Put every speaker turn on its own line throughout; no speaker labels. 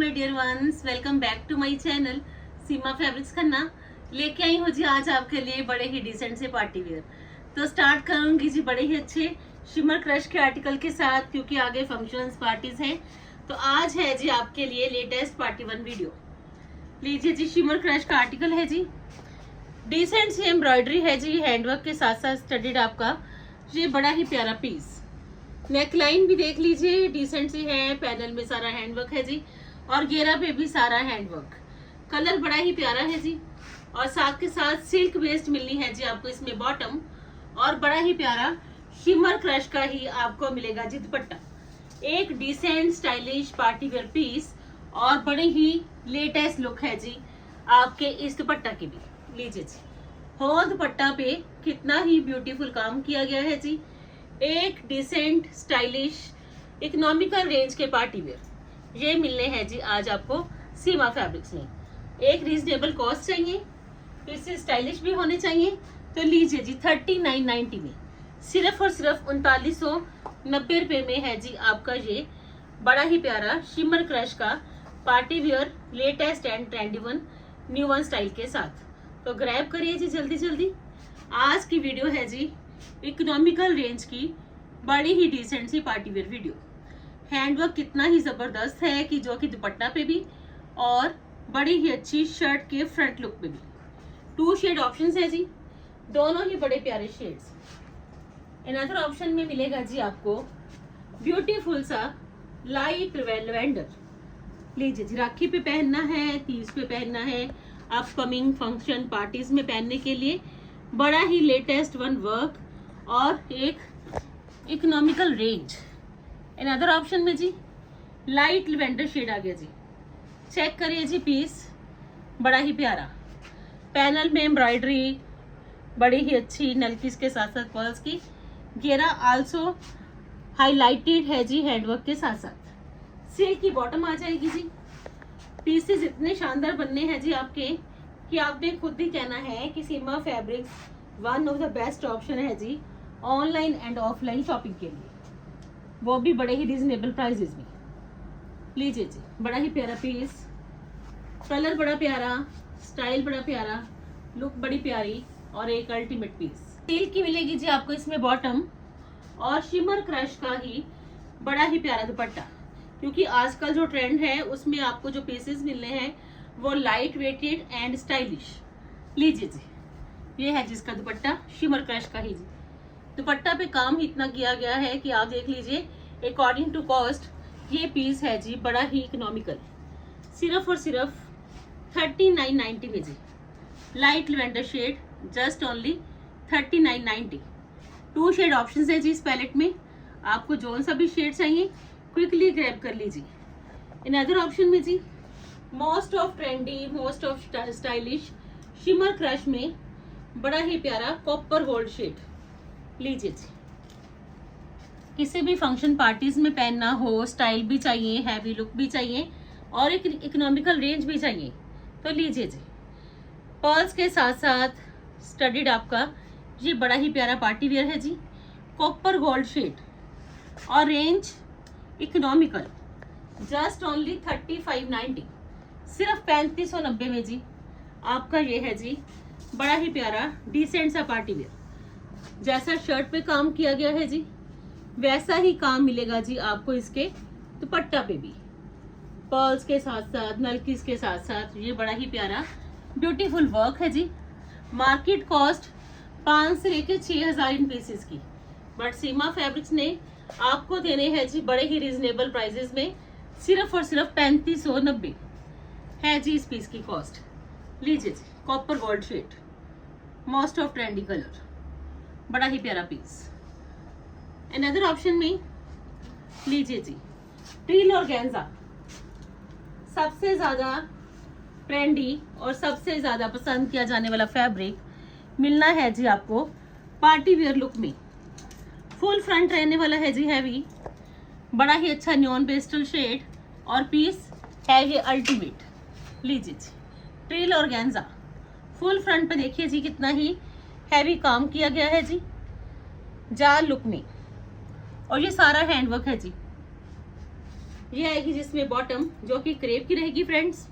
My dear ones, welcome back to my channel Seema fabrics Khanna. लेके आई हूँ जी आज आपके लिए बड़े ही डिसेंट से पार्टी वेयर। तो स्टार्ट करूंगी जी बड़े ही अच्छे शिमर क्रश के आर्टिकल के साथ, क्योंकि आगे फंक्शंस पार्टीज हैं। तो आज है जी आपके लिए लेटेस्ट पार्टी वन वीडियो। लीजिए जी, शिमर क्रश का आर्टिकल है जी, डिसेंट सी एम्ब्रॉयडरी है जी, हैंडवर्क के साथ साथ स्टडीड आपका ये बड़ा ही प्यारा पीस। नेकलाइन भी देख लीजिए, डिसेंट सी है, पैनल में सारा हैंडवर्क है जी, और घेरा पे भी सारा हैंडवर्क। कलर बड़ा ही प्यारा है जी, और साथ के साथ सिल्क बेस्ड मिलनी है जी आपको इसमें बॉटम, और बड़ा ही प्यारा शिमर क्रश का ही आपको मिलेगा जी दुपट्टा। एक decent stylish party wear piece और बड़े ही लेटेस्ट लुक है जी आपके इस दुपट्टा की भी। लीजिए जी, होल दुपट्टा पे कितना ही ब्यूटीफुल काम किया गया है जी। एक डिसेंट स्टाइलिश इकोनॉमिकल रेंज के पार्टी वेयर ये मिलने हैं जी आज आपको सीमा फैब्रिक्स में। एक रीजनेबल कॉस्ट चाहिए, इससे स्टाइलिश भी होने चाहिए, तो लीजिए जी 3990 में, सिर्फ और सिर्फ 3990 रुपये में है जी आपका ये बड़ा ही प्यारा शिमर क्रश का party wear latest and trendy one new one style के साथ। तो ग्रैब करिए जी जल्दी जल्दी। आज की वीडियो है जी इकोनॉमिकल रेंज की बड़ी ही डिसेंट सी पार्टी वेयर वीडियो। हैंडवर्क कितना ही जबरदस्त है कि जो कि दुपट्टा पे भी और बड़ी ही अच्छी शर्ट के फ्रंट लुक पे भी। 2 शेड ऑप्शंस है जी, दोनों ही बड़े प्यारे शेड्स। अनदर ऑप्शन में मिलेगा जी आपको ब्यूटीफुल सा लाइट लेवेंडर। लीजिए जी, राखी पे पहनना है, तीज पे पहनना है, अपकमिंग फंक्शन पार्टीज में पहनने के लिए बड़ा ही लेटेस्ट वन वर्क और एक इकोनॉमिकल रेंज। अनदर ऑप्शन में जी लाइट लेवेंडर शेड आ गया जी। चेक करिए जी, पीस बड़ा ही प्यारा, पैनल में एम्ब्रॉयडरी बड़ी ही अच्छी नलकीस के साथ साथ पर्ल्स की, घेरा आल्सो हाईलाइटेड है जी हैंडवर्क के साथ साथ। सिल्क की बॉटम आ जाएगी जी। पीसेस इतने शानदार बनने हैं जी आपके कि आपने खुद ही कहना है कि Seema fabrics one of the best option है जी ऑनलाइन एंड ऑफलाइन शॉपिंग के लिए, वो भी बड़े ही रिजनेबल प्राइजेस में। लीजिए जी, बड़ा ही प्यारा पीस, कलर बड़ा प्यारा, स्टाइल बड़ा प्यारा, लुक बड़ी प्यारी, और एक अल्टीमेट पीस। सिल्क की मिलेगी जी आपको इसमें बॉटम, और शिमर क्रश का ही बड़ा ही प्यारा दुपट्टा, क्योंकि आजकल जो ट्रेंड है उसमें आपको जो पीसेस मिलने हैं वो लाइट वेटेड एंड स्टाइलिश। लीजिए जी, ये है जिसका दुपट्टा शिमर क्रश का ही जी। दुपट्टा पे काम ही इतना किया गया है कि आप देख लीजिए। अकॉर्डिंग टू कॉस्ट ये पीस है जी बड़ा ही इकोनॉमिकल, सिर्फ और सिर्फ 3990 में जी। Light lavender shade just only 3990। 2 shade option है जी इस पैलेट में, आपको जो सा भी शेड चाहिए क्विकली ग्रैब कर लीजिए। अनदर ऑप्शन में जी most of trendy, most of stylish shimmer crush में बड़ा ही प्यारा कॉपर गोल्ड शेड। लीजिए जी, किसी भी फंक्शन पार्टीज में पहनना हो, स्टाइल भी चाहिए, हैवी लुक भी चाहिए, और एक इकोनॉमिकल रेंज भी चाहिए, तो लीजिए जी। पर्ल्स के साथ साथ स्टडीड आपका ये बड़ा ही प्यारा पार्टी वेयर है जी, कॉपर गोल्ड शेड, और रेंज इकोनॉमिकल जस्ट ओनली 3590, सिर्फ 3590 में जी आपका ये है जी बड़ा ही प्यारा डिसेंट सा पार्टी वेयर। जैसा शर्ट पे काम किया गया है जी वैसा ही काम मिलेगा जी आपको इसके दुपट्टा पे भी, पर्ल्स के साथ साथ, नलकीस के साथ साथ। ये बड़ा ही प्यारा ब्यूटीफुल वर्क है जी। मार्केट कॉस्ट 5 से लेकर 6000 इन पीसेस की, बट सीमा फैब्रिक्स ने आपको देने हैं जी बड़े ही रिजनेबल प्राइजेस में, सिर्फ और सिर्फ 3590 है जी इस पीस की कॉस्ट। लीजिए जी, copper gold shade, most of trendy colour, बड़ा ही प्यारा पीस। अनदर ऑप्शन में लीजिए जी ट्रिल ऑर्गेन्जा, सबसे ज्यादा ट्रेंडी और सबसे ज्यादा पसंद किया जाने वाला फैब्रिक मिलना है जी आपको पार्टी वेयर लुक में। फुल फ्रंट रहने वाला है जी हैवी, बड़ा ही अच्छा न्योन पेस्टल शेड, और पीस है ये अल्टीमेट। लीजिए जी, ट्रिल ऑर्गेन्जा, फुल फ्रंट पे देखिए जी कितना ही हैवी काम किया गया है जी जाल लुक में, और ये सारा हैंडवर्क है जी। ये आएगी जिसमें बॉटम जो कि क्रेप की रहेगी फ्रेंड्स,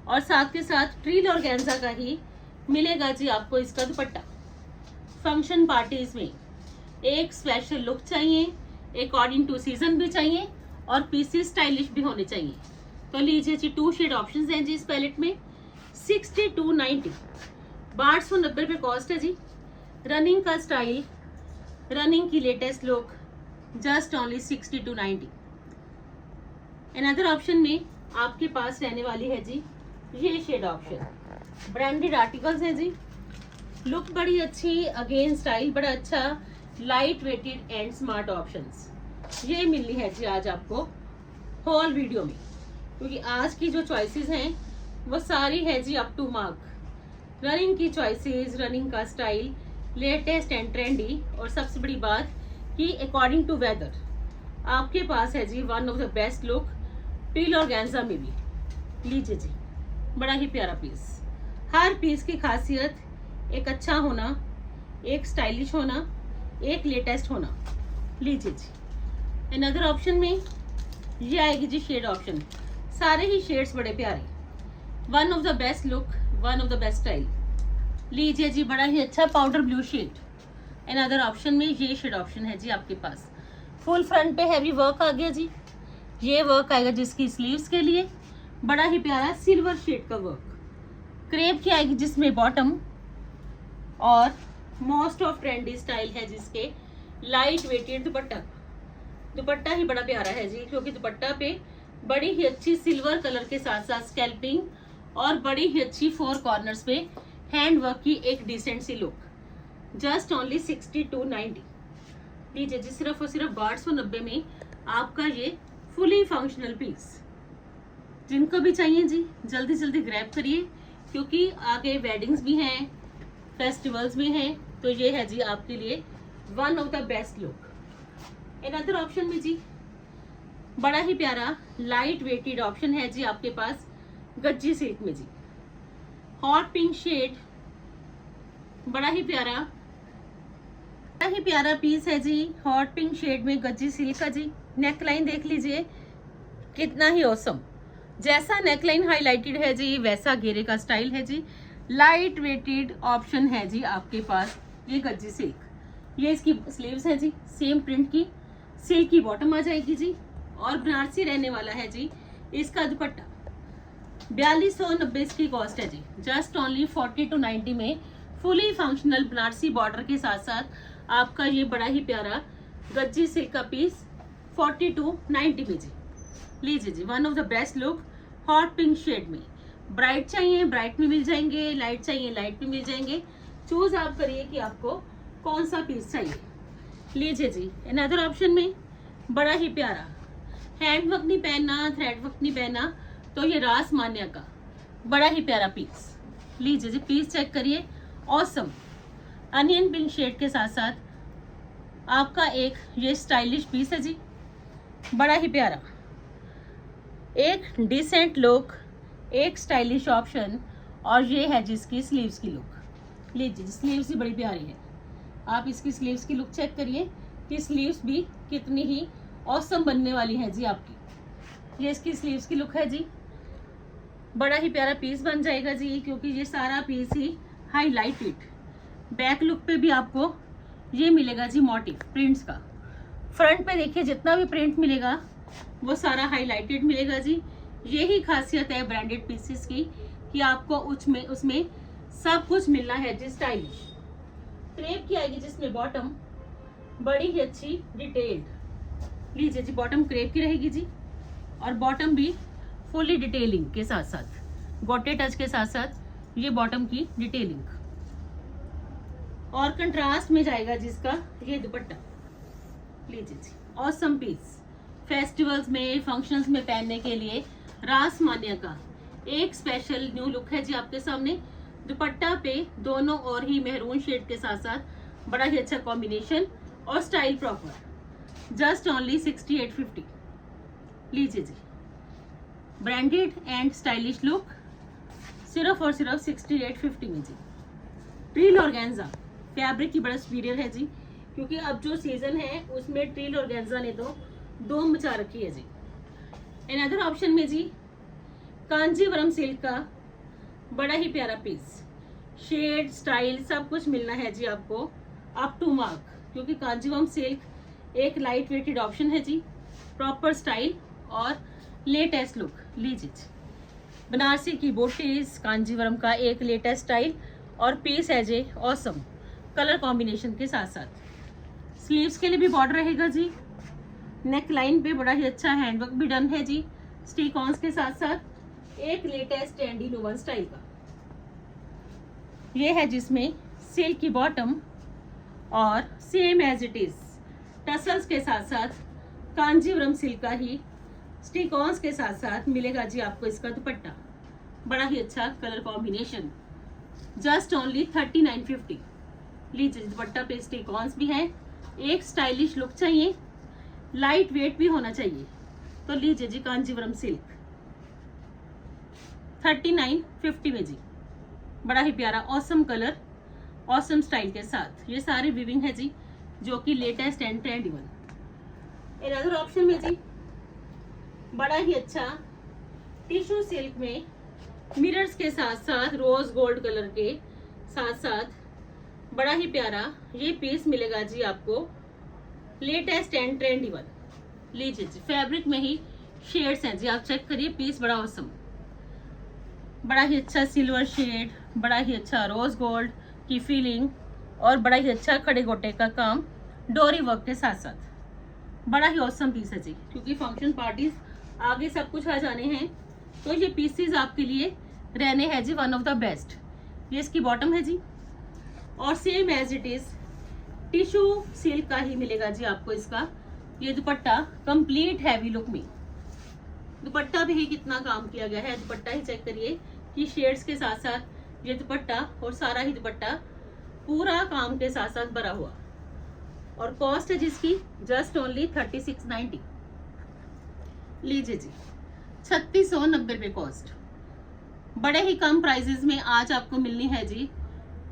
और साथ के साथ ट्रिल ऑर्गेन्जा का ही मिलेगा जी आपको इसका दुपट्टा। फंक्शन पार्टीज में एक स्पेशल लुक चाहिए, अकॉर्डिंग टू सीजन भी चाहिए और पीसेस स्टाइलिश भी होने चाहिए। तो लीजिए जी 2 शेड ऑप्शंस हैं जी इस पैलेट में। 6290 1290 रुपये कॉस्ट है जी। रनिंग का स्टाइल, रनिंग की latest look, just only 6290। Another option में आपके पास रहने वाली है जी ये शेड ऑप्शन। ब्रांडेड आर्टिकल्स हैं जी, लुक बड़ी अच्छी, अगेन स्टाइल बड़ा अच्छा, light weighted and smart options ये मिलनी है जी आज आपको होल वीडियो में, क्योंकि आज की जो चॉइसेस हैं वो सारी है जी अप टू मार्क। रनिंग की चॉइसेस, रनिंग का स्टाइल, लेटेस्ट एंड ट्रेंडी, और सबसे बड़ी बात कि अकॉर्डिंग टू वेदर आपके पास है जी one of the best look ट्रिल ऑर्गेन्जा में भी। लीजिए जी बड़ा ही प्यारा पीस। हर पीस की खासियत एक अच्छा होना, एक स्टाइलिश होना, एक लेटेस्ट होना। लीजिए जी अनदर ऑप्शन में ये आएगी जी शेड ऑप्शन। सारे ही शेड्स बड़े प्यारे, one of the best look, one of the best style. लीजिए जी बड़ा ही अच्छा powder blue shade. Another option में ये शेड ऑप्शन है जी आपके पास। फुल फ्रंट पे हैवी वर्क आ गया जी। ये वर्क आएगा जिसकी स्लीव्स के लिए, बड़ा ही प्यारा सिल्वर शेड का वर्क। क्रेप की आएगी जिसमें बॉटम, और मोस्ट ऑफ ट्रेंडी स्टाइल है जिसके लाइट वेटेड दुपट्टा। दुपट्टा ही बड़ा प्यारा है जी, क्योंकि दुपट्टा पे बड़ी ही अच्छी सिल्वर कलर के साथ साथ स्कैल्पिंग और बड़ी ही अच्छी 4 कॉर्नर्स पे हैंड वर्क की एक decent see look. Just only 6290। लीजिए जी सिर्फ और सिर्फ 1290 में आपका ये फुली फंक्शनल पीस। जिनको भी चाहिए जी जल्दी जल्दी ग्रैब करिए, क्योंकि आगे वेडिंग्स भी हैं, फेस्टिवल्स भी हैं, तो ये है जी आपके लिए one of the best look. Another option में जी बड़ा ही प्यारा लाइट वेटेड ऑप्शन है जी आपके पास गज्जी सिल्क में जी। हॉट पिंक शेड, बड़ा ही प्यारा पीस है जी। हॉट पिंक शेड में गज्जी सिल्क का जी। नेक लाइन देख लीजिए कितना ही ऑसम। जैसा नेकलाइन हाईलाइटेड है जी वैसा घेरे का स्टाइल है जी। लाइट वेटेड ऑप्शन है जी आपके पास ये गज्जी सिल्क। ये इसकी स्लीव्स है जी, सेम प्रिंट की सिल्क की बॉटम आ जाएगी जी, और बनारसी रहने वाला है जी इसका दुपट्टा। 4290 इसकी कॉस्ट है जी। जस्ट ओनली 40 to 90 में फुली फंक्शनल बनारसी बॉर्डर के साथ साथ आपका ये बड़ा ही प्यारा गज्जी सिल्क का पीस 40 to 90 में जी। लीजिए जी one of the best look hot pink shade में। ब्राइट चाहिए ब्राइट में मिल जाएंगे, लाइट चाहिए लाइट में मिल जाएंगे। चूज आप करिए कि आपको कौन सा पीस चाहिए। लीजिए जी अनदर ऑप्शन में बड़ा ही प्यारा हैंड वर्क नहीं पहनना, थ्रेड वर्क नहीं पहनना, तो ये रास मान्या का बड़ा ही प्यारा पीस। लीजिए जी पीस चेक करिए, ऑसम। अनियन पिंक शेड के साथ साथ आपका एक ये स्टाइलिश पीस है जी, बड़ा ही प्यारा। एक डिसेंट लुक, एक स्टाइलिश ऑप्शन, और ये है जिसकी स्लीव्स की लुक। लीजिए स्लीव्स भी बड़ी प्यारी है। आप इसकी स्लीव्स की लुक चेक करिए कि स्लीव्स भी कितनी ही ऑसम बनने वाली है जी आपकी। ये इसकी स्लीव्स की लुक है जी, बड़ा ही प्यारा पीस बन जाएगा जी, क्योंकि ये सारा पीस ही हाईलाइटेड। बैक लुक पे भी आपको ये मिलेगा जी मोटिव प्रिंट्स का। फ्रंट पे देखिए जितना भी प्रिंट मिलेगा वो सारा हाईलाइटेड मिलेगा जी। यही खासियत है ब्रांडेड पीसेस की कि आपको उसमें सब कुछ मिलना है जी स्टाइलिश। क्रेप की आएगी जिसमें बॉटम बड़ी ही अच्छी डिटेल्ड। लीजिए जी बॉटम क्रेप की रहेगी जी, और बॉटम भी फुली डिटेलिंग के साथ साथ गोटे टच के साथ साथ ये बॉटम की डिटेलिंग, और कंट्रास्ट में जाएगा जिसका ये दुपट्टा। लीजिए जी ऑसम पीस। फेस्टिवल्स में, फंक्शंस में पहनने के लिए रास मान्या का एक स्पेशल न्यू लुक है जी आपके सामने। दुपट्टा पे दोनों और ही मेहरून शेड के साथ साथ बड़ा ही अच्छा कॉम्बिनेशन और स्टाइल प्रॉपर। Just only 6850। लीजिए जी ब्रांडेड एंड स्टाइलिश लुक सिर्फ और सिर्फ 6850 में जी। ट्रिल ऑर्गेन्जा फैब्रिक की बड़ा सुपीरियर है जी, क्योंकि अब जो सीजन है उसमें ट्रिल ऑर्गेन्जा ने तो धूम मचा रखी है जी। अनदर ऑप्शन में जी कांजीवरम सिल्क का बड़ा ही प्यारा पीस, शेड स्टाइल सब कुछ मिलना है जी आपको अप टू मार्क, क्योंकि कांजीवरम सिल्क एक लाइट वेटेड ऑप्शन है जी, प्रॉपर स्टाइल और लेटेस्ट लुक। लीजिए जी, बनारसी की बोटीज, कांजीवरम का एक लेटेस्ट स्टाइल और पीस है जी ऑसम कलर कॉम्बिनेशन के साथ साथ। स्लीव्स के लिए भी बॉर्डर रहेगा जी, नेक लाइन पे बड़ा ही अच्छा हैंडवर्क भी डन है जी, स्टिक ऑन्स के साथ साथ एक लेटेस्ट ट्रेंडी नोवन स्टाइल का। ये है जिसमें सिल्क की बॉटम और same as it is tassels के साथ साथ कांजीवरम सिल्क का ही स्टिक ऑन्स के साथ साथ मिलेगा जी आपको इसका दुपट्टा, बड़ा ही अच्छा कलर कॉम्बिनेशन, जस्ट ओनली 3950। लीजिए दुपट्टा पे स्टिक ऑन्स भी है, एक स्टाइलिश लुक चाहिए, लाइट वेट भी होना चाहिए, तो लीजिए जी कांजीवरम सिल्क 3950 में जी, बड़ा ही प्यारा ऑसम कलर ऑसम स्टाइल के साथ। ये सारे वीविंग है जी जो कि latest and trendy one. Another option में जी बड़ा ही अच्छा टिश्यू सिल्क में मिरर्स के साथ साथ रोज गोल्ड कलर के साथ साथ बड़ा ही प्यारा ये पीस मिलेगा जी आपको, लेटेस्ट एंड ट्रेंडी वन। लीजिए जी, फैब्रिक में ही शेड्स हैं जी, आप चेक करिए, पीस बड़ा ऑसम, बड़ा ही अच्छा सिल्वर शेड, बड़ा ही अच्छा रोज गोल्ड की फीलिंग और बड़ा ही अच्छा खड़े गोटे का काम डोरी वर्क के साथ साथ, बड़ा ही ऑसम पीस है जी, क्योंकि फंक्शन पार्टीज आगे सब कुछ आ जाने हैं, तो ये पीसेस आपके लिए रहने हैं जी वन ऑफ द बेस्ट। ये इसकी बॉटम है जी और same as it is tissue silk का ही मिलेगा जी आपको इसका ये दुपट्टा, कंप्लीट हैवी लुक में। दुपट्टा भी कितना काम किया गया है, दुपट्टा ही चेक करिए कि शेड्स के साथ साथ ये दुपट्टा और सारा ही दुपट्टा पूरा काम के साथ साथ भरा हुआ, और कॉस्ट है जिसकी जस्ट ओनली 3690। लीजिए जी 3690 रुपये कॉस्ट, बड़े ही कम प्राइजेस में आज आपको मिलनी है जी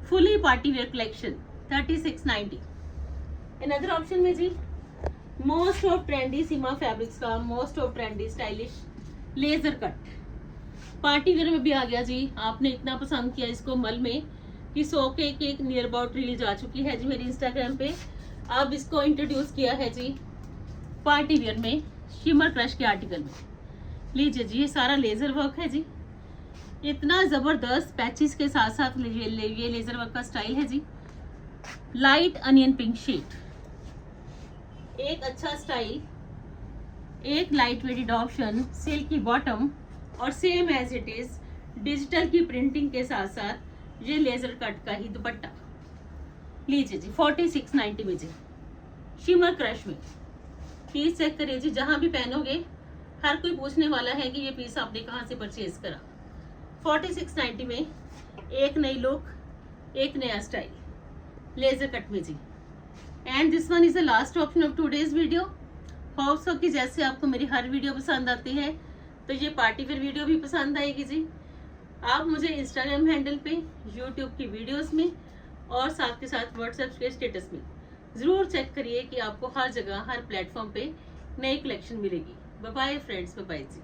fully party wear collection 3690। Another option में जी most of trendy Seema fabrics का most of trendy stylish laser cut party wear में भी आ गया जी। आपने इतना पसंद किया इसको मल में कि 100 के एक नियर अबाउट रील जा चुकी है जी मेरी इंस्टाग्राम पे। अब इसको इंट्रोड्यूस किया है जी पार्टी वेयर में शिमर क्रश के आर्टिकल में। लीजिए जी, ये सारा लेजर वर्क है जी, इतना जबरदस्त पैचेस के साथ साथ ये लेजर वर्क का स्टाइल है जी। लाइट अनियन पिंक शेड, एक अच्छा स्टाइल, एक लाइट वेटेड ऑप्शन, सिल्क की बॉटम और same as it is digital की प्रिंटिंग के साथ साथ ये लेजर कट का ही दुपट्टा। लीजिए जी 4690 में जी शिमर क्रश में। पीस चेक करिए जी, जहां भी पहनोगे हर कोई पूछने वाला है कि ये पीस आपने कहाँ से परचेज करा। 4690 में एक नई लुक, एक नया स्टाइल, लेजर कट में जी। And this one is the last option of today's video. Hope so कि जैसे आपको मेरी हर वीडियो पसंद आती है तो ये पार्टी वेयर वीडियो भी पसंद आएगी जी। आप मुझे इंस्टाग्राम हैंडल पे, यूट्यूब की वीडियोस में और साथ के साथ व्हाट्सएप के स्टेटस में ज़रूर चेक करिए कि आपको हर जगह हर प्लेटफॉर्म पे नई कलेक्शन मिलेगी। Bye bye friends, bye bye जी।